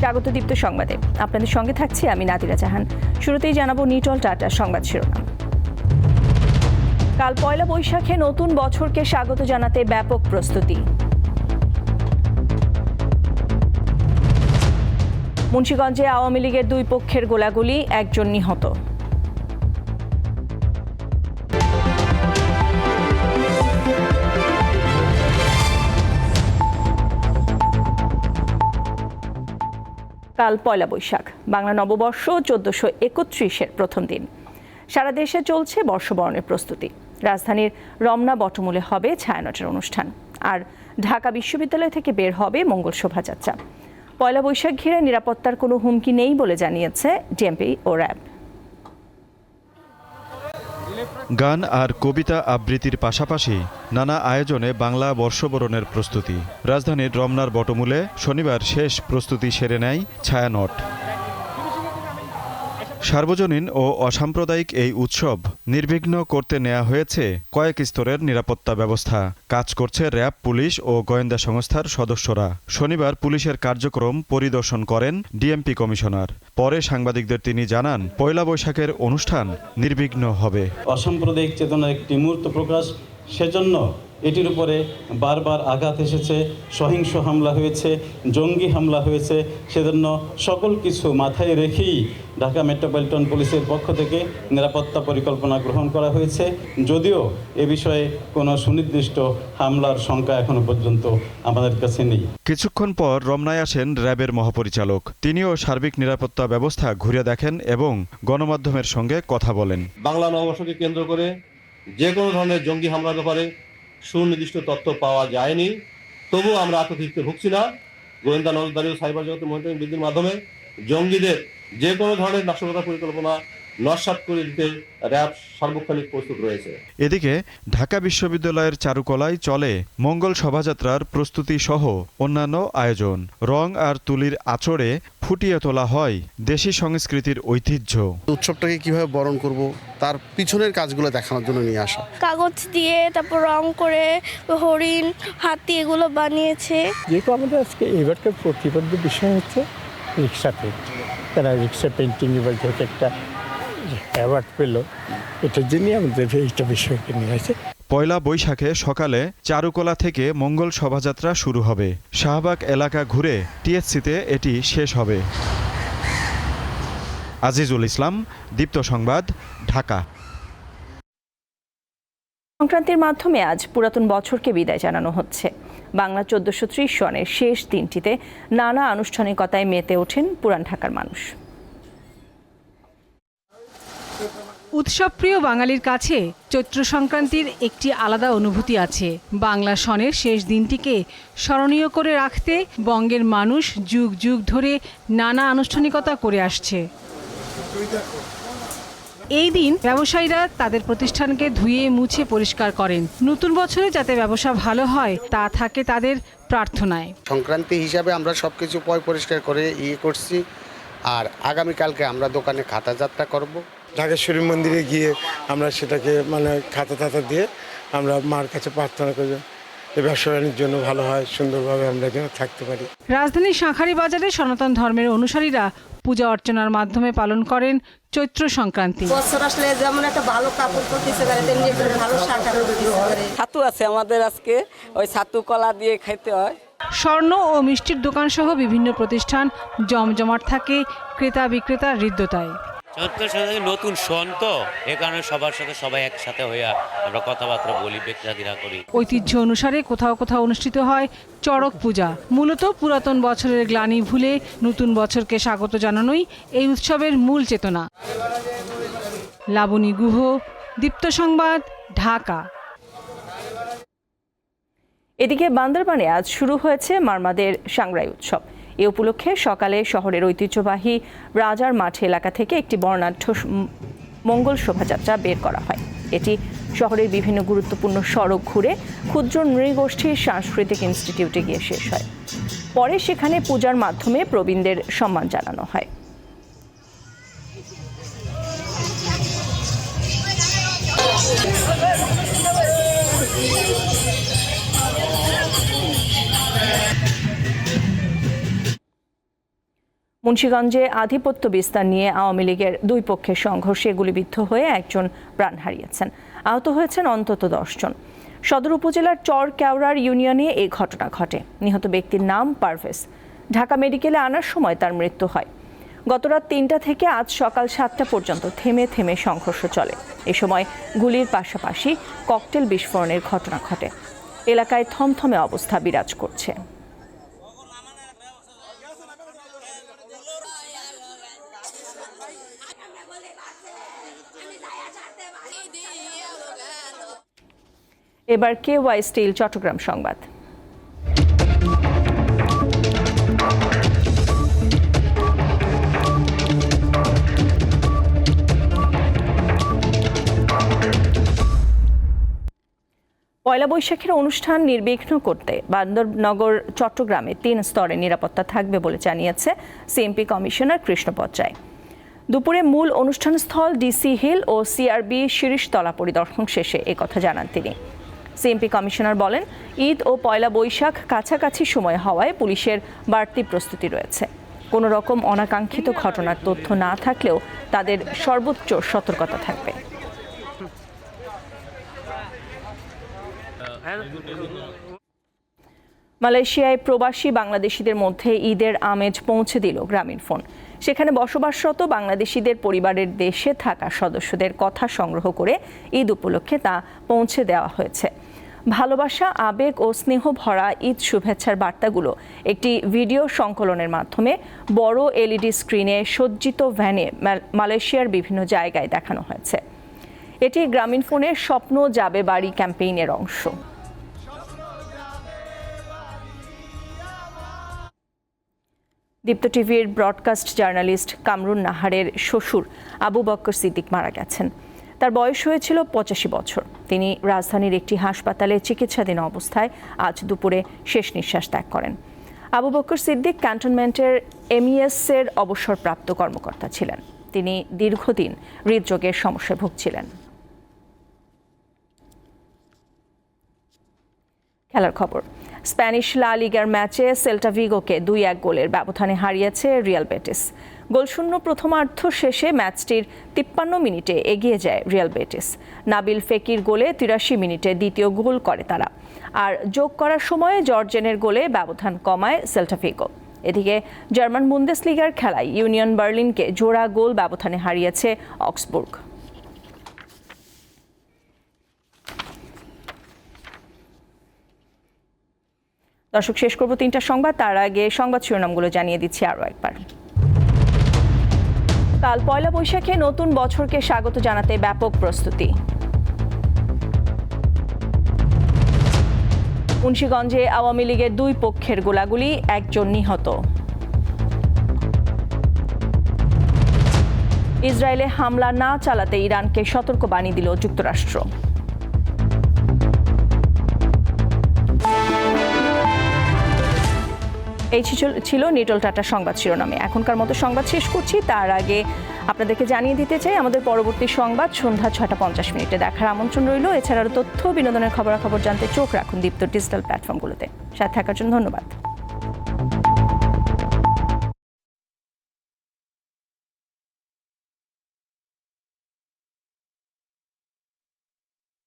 স্বাগত দীপ্ত সংবাদে। আপনাদের সঙ্গে থাকছি আমি নাদিরা জাহান। শুরুতেই জানাবো নিটল টাটার সংবাদ শিরোনাম। কাল পয়লা বৈশাখে নতুন বছরকে স্বাগত জানাতে ব্যাপক প্রস্তুতি। মুন্সিগঞ্জে আওয়ামী লীগের দুই পক্ষের গোলাগুলি, একজন নিহত। কাল পয়লা বৈশাখ, বাংলা নববর্ষ 1431-এর প্রথম দিন। সারা দেশে চলছে বর্ষবরণের প্রস্তুতি। রাজধানীর রমনা বটমূলে হবে ছায়ানটের অনুষ্ঠান, আর ঢাকা বিশ্ববিদ্যালয় থেকে বের হবে মঙ্গল শোভাযাত্রা। পয়লা বৈশাখ ঘিরে নিরাপত্তার কোনো হুমকি নেই বলে জানিয়েছে ডিএমপি ও র্যাব। গান আর কবিতা আবৃত্তির পাশাপাশি নানা আয়োজনে বাংলা বর্ষবরণের প্রস্তুতি। রাজধানীর রমনার বটমূলে শনিবার শেষ প্রস্তুতি সেরে নেয় ছায়ানট। সার্বজনীন ও অসাম্প্রদায়িক এই উৎসব নির্বিঘ্ন করতে নেওয়া হয়েছে কয়েক স্তরের নিরাপত্তা ব্যবস্থা। কাজ করছে র্যাব, পুলিশ ও গোয়েন্দা সংস্থার সদস্যরা। শনিবার পুলিশের কার্যক্রম পরিদর্শন করেন ডিএমপি কমিশনার। পরে সাংবাদিকদের তিনি জানান, পয়লা বৈশাখের অনুষ্ঠান নির্বিঘ্ন হবে। অসাম্প্রদায়িক চেতনার একটি মূর্ত প্রকাশ, সেজন্য এটির উপরে বারবার আঘাত এসেছে, সহিংস হামলা হয়েছে, জঙ্গি হামলা হয়েছে। সেজন্য সকল কিছু মাথায় রেখেই ঢাকা মেট্রোপলিটন পুলিশের পক্ষ থেকে নিরাপত্তা পরিকল্পনা গ্রহণ করা হয়েছে। যদিও এ বিষয়ে কোনো সুনির্দিষ্ট হামলার সংখ্যা এখনো পর্যন্ত আমাদের কাছে নেই। কিছুক্ষণ পর রমনায় আসেন র্যাবের মহাপরিচালক। তিনিও সার্বিক নিরাপত্তা ব্যবস্থা ঘুরে দেখেন এবং গণমাধ্যমের সঙ্গে কথা বলেন। বাংলা নববর্ষকে কেন্দ্র করে যে কোনো ধরনের জঙ্গি হামলার ব্যাপারে সুনির্দিষ্ট তথ্য পাওয়া যায়নি। তবু আমরা আতঙ্কিতে ভুগছি না। গোয়েন্দা নজরদারি ও সাইবার জগতের মনিটরিং বৃদ্ধির মাধ্যমে জঙ্গিদের যে কোনো ধরনের নাশকতা পরিকল্পনা নস্যাৎ করে দিতে র্যাব সার্বক্ষণিক প্রস্তুত রয়েছে। এদিকে ঢাকা বিশ্ববিদ্যালয়ের চারুকলায় চলে মঙ্গল শোভাযাত্রার প্রস্তুতি সহ অন্যান্য আয়োজন। রং আর তুলির আঁচড়ে ফুটিয়ে তোলা হয় দেশি সংস্কৃতির ঐতিহ্য। উৎসবটাকে কিভাবে বরণ করব তার পিছনের কাজগুলো দেখানোর জন্য নিয়ে আসা। কাগজ দিয়ে তারপর রং করে হরিণ, হাতি এগুলো বানিয়েছে। যেহেতু আমাদের আজকে এবারকার প্রতিপাদ্য বিষয় হচ্ছে রিক্সাতে, তারা রিক্সা পেন্টিং এবার যেহেতু একটা অ্যাওয়ার্ড পেল, এটার জন্যই আমাদের এইটা বিষয়কে নিয়ে আসে। পয়লা বৈশাখে সকালে চারুকলা থেকে মঙ্গল শোভাযাত্রা শুরু হবে। শাহবাগ এলাকা ঘুরে টিএসসিতে এটি শেষ হবে। আজিজুল ইসলাম, দীপ্ত সংবাদ, ঢাকা। সংক্রান্তির মাধ্যমে আজ পুরাতন বছরকে বিদায় জানানো হচ্ছে। বাংলা 1430 সনের শেষ দিনটিতে নানা আনুষ্ঠানিকতায় মেতে ওঠেন পুরান ঢাকার মানুষ। উৎসবপ্রিয় বাঙালির কাছে চৈত্র সংক্রান্তির একটি আলাদা অনুভূতি আছে। বাংলা সনের শেষ দিনটিকে স্মরণীয় করে রাখতে বঙ্গের মানুষ যুগ যুগ ধরে নানা আনুষ্ঠানিকতা করে আসছে। এই দিন ব্যবসায়ীরা তাদের প্রতিষ্ঠানকে ধুয়ে মুছে পরিষ্কার করেন। নতুন বছরে যাতে ব্যবসা ভালো হয় তা থাকে তাদের প্রার্থনায়। সংক্রান্তি হিসাবে আমরা সবকিছু পরিষ্কার করে করছি। আর আগামীকালকে আমরা দোকানে খাতা যাত্রা করব। ঢাকেশ্বরী মন্দিরে গিয়ে আমরা সেটাকে খাতা দিয়ে আমরা মার কাছে প্রার্থনা করব এই ব্যবসা বাণিজ্যের জন্য ভালো হয়, সুন্দরভাবে আমরা যেন থাকতে পারি। রাজধানীর শাঁখারী বাজারে সনাতন ধর্মের অনুসারীরা পূজা অর্চনার মাধ্যমে পালন করেন চৈত্র সংক্রান্তি। বছর আসলে যেমন একটা ভালো কাপড় পরতেছে পারে, তেমনি একটা ভালো শাঁখা পরতেছে পারে। ছাতু আছে আমাদের আজকে, ওই ছাতু কলা দিয়ে খাইতে হয়। স্বর্ণ ও মিষ্টির দোকান সহ বিভিন্ন প্রতিষ্ঠান জমজমাট থাকে ক্রেতা বিক্রেতার হৃদ্যতায়। চৈত্র নতুন সন তো, এ কারণে সবার সাথে সবাই একসাথে হয়ে আমরা কথাবার্তা বলি, বেচা-কিনা করি। ঐতিহ্য অনুসারে কোথাও কোথাও অনুষ্ঠিত হয় চড়ক পূজা। মূলত পুরাতন বছরের গ্লানি ভুলে নতুন বছরকে স্বাগত জানানোই এই উৎসবের মূল চেতনা। লাবণী গুহ, দীপ্ত সংবাদ, ঢাকা। এদিকে বান্দরবানে আজ শুরু হয়েছে মারমাদের সাংগ্রাই উৎসব। এ উপলক্ষে সকালে শহরের ঐতিহ্যবাহী রাজার মাঠ এলাকা থেকে একটি বর্ণাঢ্য মঙ্গল শোভাযাত্রা বের করা হয়। এটি শহরের বিভিন্ন গুরুত্বপূর্ণ সড়ক ঘুরে ক্ষুদ্র নৃগোষ্ঠীর সাংস্কৃতিক ইনস্টিটিউটে গিয়ে শেষ হয়। পরে সেখানে পূজার মাধ্যমে প্রবীণদের সম্মান জানানো হয়। মুন্সিগঞ্জে আধিপত্য বিস্তার নিয়ে আওয়ামী লীগের দুই পক্ষের সংঘর্ষে গুলিবিদ্ধ হয়ে একজন প্রাণ হারিয়েছেন। আহত হয়েছেন অন্তত 10 জন। সদর উপজেলার চর কেওড়ার ইউনিয়নে এই ঘটনা ঘটে। নিহত ব্যক্তির নাম পারভেজ। ঢাকা মেডিকেলে আনার সময় তার মৃত্যু হয়। গতরাত 3টা থেকে আজ সকাল 7টা পর্যন্ত থেমে থেমে সংঘর্ষ চলে। এ সময় গুলির পাশাপাশি ককটেল বিস্ফোরণের ঘটনা ঘটে। এলাকায় থমথমে অবস্থা বিরাজ করছে। এবার KY স্টিল চট্টগ্রাম সংবাদ। পয়লা বৈশাখের অনুষ্ঠান নির্বিঘ্ন করতে বান্দরনগর চট্টগ্রামে 3 স্তরে নিরাপত্তা থাকবে বলে জানিয়েছে সিএমপি কমিশনার কৃষ্ণপদ রায়। দুপুরে মূল অনুষ্ঠানস্থল ডিসি হিল ও সিআরবি শিরিষতলা পরিদর্শন শেষে একথা জানান তিনি। সিএমপি কমিশনার বলেন, ঈদ ও পয়লা বৈশাখ কাছাকাছি সময় হওয়ায় পুলিশের বাড়তি প্রস্তুতি রয়েছে। কোনো রকম অনাকাঙ্ক্ষিত ঘটনার তথ্য না থাকলেও তাদের সর্বোচ্চ সতর্কতা থাকবে। মালয়েশিয়ায় প্রবাসী বাংলাদেশিদের মধ্যে ঈদের আমেজ পৌঁছে দিল গ্রামীণফোন। সেখানে বসবাসরত বাংলাদেশিদের পরিবারের দেশে থাকা সদস্যদের কথা সংগ্রহ করে ঈদ উপলক্ষে তা পৌঁছে দেওয়া হয়েছে। ভালোবাসা, আবেগ ও স্নেহ ভরা ঈদ শুভেচ্ছার বার্তাগুলো একটি ভিডিও সংকলনের মাধ্যমে বড় এলইডি স্ক্রিনে সজ্জিত ভ্যানে মালয়েশিয়ার বিভিন্ন জায়গায় দেখানো হয়েছে। এটি গ্রামীণফোনের স্বপ্ন যাবে বাড়ি ক্যাম্পেইনের অংশ। দীপ্ত টিভির ব্রডকাস্ট জার্নালিস্ট কামরুন নাহারের শ্বশুর আবু বক্কর সিদ্দিক মারা গেছেন। তার বয়স হয়েছিল 85 বছর। তিনি রাজধানীর একটি হাসপাতালে চিকিৎসাধীন অবস্থায় আজ দুপুরে শেষ নিঃশ্বাস ত্যাগ করেন। আবু বক্কর সিদ্দিক ক্যান্টনমেন্টের MES-এর অবসরপ্রাপ্ত কর্মকর্তা ছিলেন। তিনি দীর্ঘদিন হৃদরোগের সমস্যায় ভুগছিলেন। খেলার খবর। স্প্যানিশ লা লিগার ম্যাচে সেল্টা ভিগোকে 2-1 গোলের ব্যবধানে হারিয়েছে রিয়াল বেটিস। গোলশূন্য প্রথমার্ধ শেষে ম্যাচটির 53 মিনিটে এগিয়ে যায় রিয়াল বেটিস। নাবিল ফেকির গোলে 83 মিনিটে দ্বিতীয় গোল করে তারা। আর যোগ করার সময়ে জর্জেনের গোলে ব্যবধান কমায় সেল্টা ভিগো। এদিকে জার্মান বুন্দেসলিগার খেলায় ইউনিয়ন বার্লিনকে জোড়া গোল ব্যবধানে হারিয়েছে অক্সবুর্গ। দর্শক, শেষ করব 3টা সংবাদ। তার আগে সংবাদ শিরোনামগুলো জানিয়ে দিচ্ছি আরও একবার। কাল পয়লা বৈশাখে নতুন বছরকে স্বাগত জানাতে ব্যাপক প্রস্তুতি। মুন্সিগঞ্জে আওয়ামী লীগের দুই পক্ষের গোলাগুলি, 1 জন নিহত। ইসরায়েলে হামলা না চালাতে ইরানকে সতর্কবাণী দিল যুক্তরাষ্ট্র। এই ছিল নিটল টাটা সংবাদ শিরোনামে। এখনকার মতো সংবাদ শেষ করছি। তার আগে আপনাদেরকে জানিয়ে দিতে চাই, আমাদের পরবর্তী সংবাদ সন্ধ্যা 6টা 50 মিনিটে দেখার আমন্ত্রণ রইল। এছাড়াও তথ্য বিনোদনের খবরাখবর জানতে চোখ রাখুন দীপ্ত ডিজিটাল প্ল্যাটফর্মগুলোতে। সাথে থাকার জন্য ধন্যবাদ।